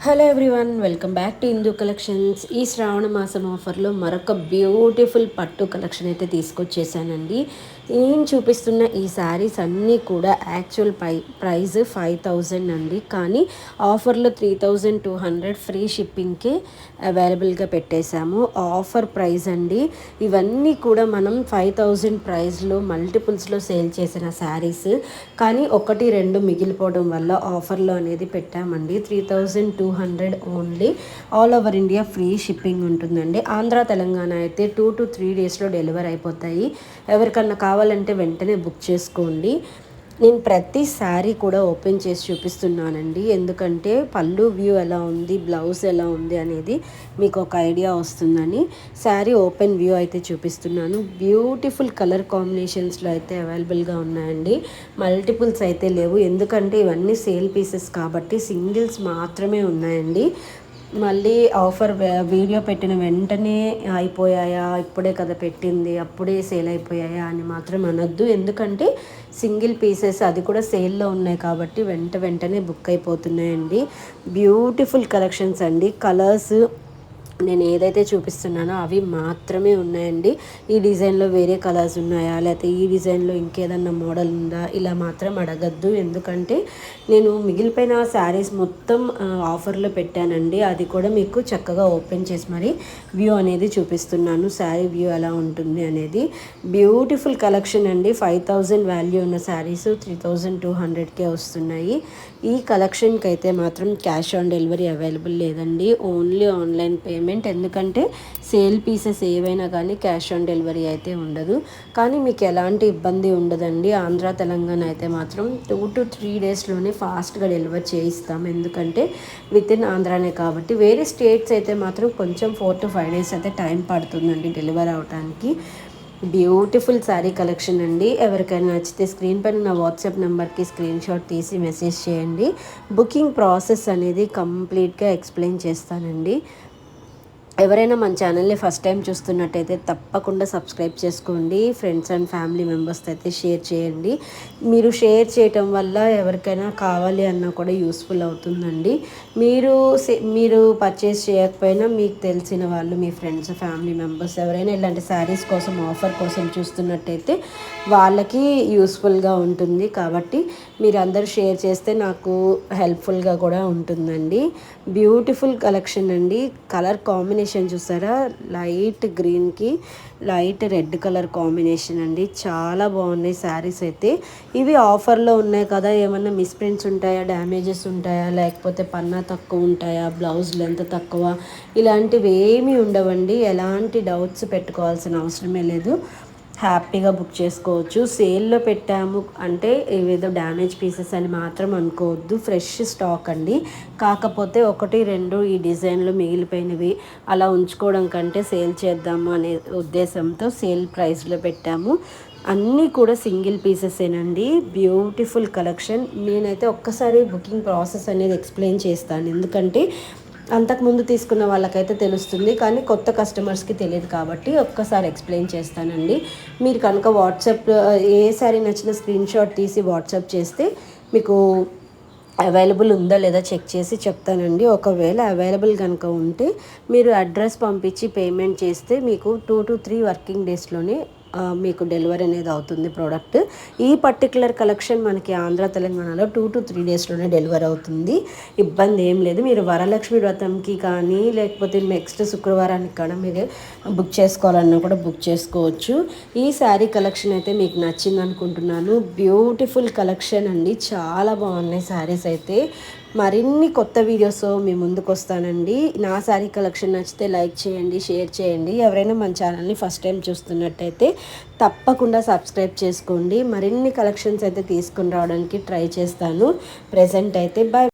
Hello everyone, welcome back to Hindu collections. ఈ శ్రావణ మాసం ఆఫర్లో మరొక బ్యూటిఫుల్ పట్టు కలెక్షన్ అయితే తీసుకొచ్చేసానండి. నేను చూపిస్తున్న ఈ శారీస్ అన్నీ కూడా యాక్చువల్ ప్రైస్ 5000 అండి, కానీ ఆఫర్లో 3200 ఫ్రీ షిప్పింగ్కి అవైలబుల్గా పెట్టేశాము. ఆఫర్ ప్రైస్ అండి. ఇవన్నీ కూడా మనం 5000 ప్రైస్లో మల్టిపుల్స్లో సేల్ చేసిన శారీస్, కానీ ఒకటి రెండు మిగిలిపోవడం వల్ల ఆఫర్లో అనేది పెట్టామండి. 3200 only. All over India free shipping ఉంటుందండి. ఆంధ్ర తెలంగాణ అయితే 2 to 3 డేస్లో డెలివరీ అయిపోతాయి. ఎవరికన్నా కావాలంటే వెంటనే బుక్ చేసుకోండి. నేను ప్రతి శారీ కూడా ఓపెన్ చేసి చూపిస్తున్నానండి, ఎందుకంటే పళ్ళు వ్యూ ఎలా ఉంది, బ్లౌజ్ ఎలా ఉంది అనేది మీకు ఒక ఐడియా వస్తుందని శారీ ఓపెన్ వ్యూ అయితే చూపిస్తున్నాను. బ్యూటిఫుల్ కలర్ కాంబినేషన్స్లో అయితే అవైలబుల్గా ఉన్నాయండి. మల్టిపుల్స్ అయితే లేవు, ఎందుకంటే ఇవన్నీ సేల్ పీసెస్ కాబట్టి సింగిల్స్ మాత్రమే ఉన్నాయండి. మళ్ళీ ఆఫర్ వీడియో పెట్టిన వెంటనే అయిపోయాయా, ఇప్పుడే కదా పెట్టింది అప్పుడే సేల్ అయిపోయాయా అని మాత్రం అనొద్దు, ఎందుకంటే సింగిల్ పీసెస్ అది కూడా సేల్లో ఉన్నాయి కాబట్టి వెంటనే బుక్ అయిపోతున్నాయండి. బ్యూటిఫుల్ కలెక్షన్స్ అండి. కలర్స్ నేను ఏదైతే చూపిస్తున్నానో అవి మాత్రమే ఉన్నాయండి. ఈ డిజైన్లో వేరే కలర్స్ ఉన్నాయా, లేకపోతే ఈ డిజైన్లో ఇంకేదన్నా మోడల్ ఉందా, ఇలా మాత్రం అడగద్దు, ఎందుకంటే నేను మిగిలిపోయిన శారీస్ మొత్తం ఆఫర్లో పెట్టానండి. అది కూడా మీకు చక్కగా ఓపెన్ చేసి మరి వ్యూ అనేది చూపిస్తున్నాను, శారీ వ్యూ ఎలా ఉంటుంది అనేది. బ్యూటిఫుల్ కలెక్షన్ అండి. 5000 వాల్యూ ఉన్న శారీస్ 3200కే వస్తున్నాయి. ఈ కలెక్షన్కి అయితే మాత్రం క్యాష్ ఆన్ డెలివరీ అవైలబుల్ లేదండి, ఓన్లీ ఆన్లైన్ పేమెంట్. ఎందుకంటే సేల్ పీసెస్ ఏవైనా కానీ క్యాష్ ఆన్ డెలివరీ అయితే ఉండదు, కానీ మీకు ఎలాంటి ఇబ్బంది ఉండదండి. ఆంధ్ర తెలంగాణ అయితే మాత్రం 2 to 3 డేస్లోనే ఫాస్ట్గా డెలివర్ చేయిస్తాం, ఎందుకంటే విత్ ఇన్ ఆంధ్రానే కాబట్టి. వేరే స్టేట్స్ అయితే మాత్రం కొంచెం 4 to 5 డేస్ అయితే టైం పడుతుందండి డెలివర్ అవడానికి. బ్యూటిఫుల్ శారీ కలెక్షన్ అండి. ఎవరికైనా నచ్చితే స్క్రీన్ పైన నా వాట్సాప్ నెంబర్కి స్క్రీన్ షాట్ తీసి మెసేజ్ చేయండి. బుకింగ్ ప్రాసెస్ అనేది కంప్లీట్గా ఎక్స్ప్లెయిన్ చేస్తానండి. ఎవరైనా మన ఛానల్ని ఫస్ట్ టైం చూస్తున్నట్టయితే తప్పకుండా సబ్స్క్రైబ్ చేసుకోండి. ఫ్రెండ్స్ అండ్ ఫ్యామిలీ మెంబర్స్తో అయితే షేర్ చేయండి. మీరు షేర్ చేయటం వల్ల ఎవరికైనా కావాలి అన్నా కూడా యూస్ఫుల్ అవుతుందండి. మీరు పర్చేస్ చేయకపోయినా మీకు తెలిసిన వాళ్ళు, మీ ఫ్రెండ్స్, ఫ్యామిలీ మెంబర్స్ ఎవరైనా ఇలాంటి శారీస్ కోసం ఆఫర్ కోసం చూస్తున్నట్టయితే వాళ్ళకి యూస్ఫుల్గా ఉంటుంది, కాబట్టి మీరు అందరూ షేర్ చేస్తే నాకు హెల్ప్ఫుల్గా కూడా ఉంటుందండి. బ్యూటిఫుల్ కలెక్షన్ అండి. కలర్ కాంబినేషన్ చూసారా, లైట్ గ్రీన్కి లైట్ రెడ్ కలర్ కాంబినేషన్ అండి. చాలా బాగున్నాయి శారీస్ అయితే. ఇవి ఆఫర్లో ఉన్నాయి కదా, ఏమన్నా మిస్ప్రింట్స్ ఉంటాయా, డ్యామేజెస్ ఉంటాయా, లేకపోతే పన్నా తక్కువ ఉంటాయా, బ్లౌజ్ లెంత్ తక్కువ, ఇలాంటివి ఏమీ ఉండవండి. ఎలాంటి డౌట్స్ పెట్టుకోవాల్సిన అవసరమే లేదు, హ్యాపీగా బుక్ చేసుకోవచ్చు. సేల్లో పెట్టాము అంటే ఏదో డ్యామేజ్ పీసెస్ అని మాత్రం అనుకోవద్దు, ఫ్రెష్ స్టాక్ అండి. కాకపోతే ఒకటి రెండు ఈ డిజైన్లో మిగిలిపోయినవి అలా ఉంచుకోవడం కంటే సేల్ చేద్దాము అనే ఉద్దేశంతో సేల్ ప్రైస్లో పెట్టాము. అన్నీ కూడా సింగిల్ పీసెసేనండి. Beautiful collection. నేనైతే ఒక్కసారి బుకింగ్ ప్రాసెస్ అనేది ఎక్స్ప్లెయిన్ చేస్తాను, ఎందుకంటే అంతకుముందు తీసుకున్న వాళ్ళకైతే తెలుస్తుంది, కానీ కొత్త కస్టమర్స్కి తెలియదు కాబట్టి ఒక్కసారి ఎక్స్ప్లెయిన్ చేస్తానండి. మీరు కనుక వాట్సాప్ ఏ శారీ నచ్చిన స్క్రీన్ షాట్ తీసి వాట్సాప్ చేస్తే మీకు అవైలబుల్ ఉందా లేదా చెక్ చేసి చెప్తానండి. ఒకవేళ అవైలబుల్ కనుక ఉంటే మీరు అడ్రస్ పంపించి పేమెంట్ చేస్తే మీకు 2 to 3 వర్కింగ్ డేస్లోనే మీకు డెలివరీ అనేది అవుతుంది ప్రోడక్ట్. ఈ పర్టికులర్ కలెక్షన్ మనకి ఆంధ్ర తెలంగాణలో 2 to 3 డేస్లోనే డెలివరీ అవుతుంది, ఇబ్బంది ఏం లేదు. మీరు వరలక్ష్మి వ్రతంకి కానీ లేకపోతే నెక్స్ట్ శుక్రవారానికి కానీ మీరు బుక్ చేసుకోవాలన్నా కూడా బుక్ చేసుకోవచ్చు. ఈ శారీ కలెక్షన్ అయితే మీకు నచ్చింది అనుకుంటున్నాను. బ్యూటిఫుల్ కలెక్షన్ అండి, చాలా బాగున్నాయి శారీస్ అయితే. మరిన్ని కొత్త వీడియోస్ మీ ముందుకు వస్తానండి. నా శారీ కలెక్షన్ నచ్చితే లైక్ చేయండి, షేర్ చేయండి. ఎవరైనా మన ఛానల్ని ఫస్ట్ టైం చూస్తున్నట్టయితే తప్పకుండా సబ్స్క్రైబ్ చేసుకోండి. మరిన్ని కలెక్షన్స్ అయితే తీసుకుని రావడానికి ట్రై చేస్తాను. ప్రెజెంట్ అయితే బాయ్.